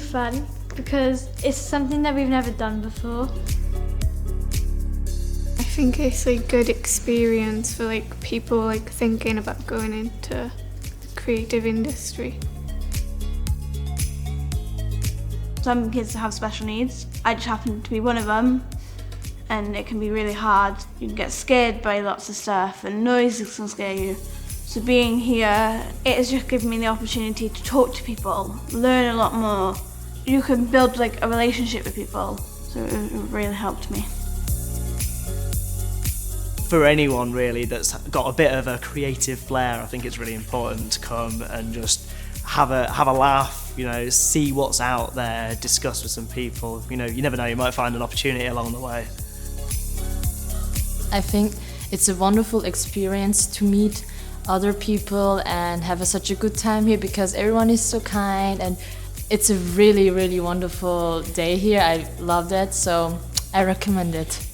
fun because it's something that we've never done before. I think it's a good experience for people thinking about going into the creative industry. Some kids have special needs. I just happen to be one of them, and it can be really hard. You can get scared by lots of stuff and noises can scare you. So being here, it has just given me the opportunity to talk to people, learn a lot more. You can build a relationship with people, so it really helped me. For anyone really that's got a bit of a creative flair, I think it's really important to come and just have a laugh, see what's out there, discuss with some people. You never know, you might find an opportunity along the way. I think it's a wonderful experience to meet other people and have such a good time here because everyone is so kind, and it's a really, really wonderful day here. I love that, so I recommend it.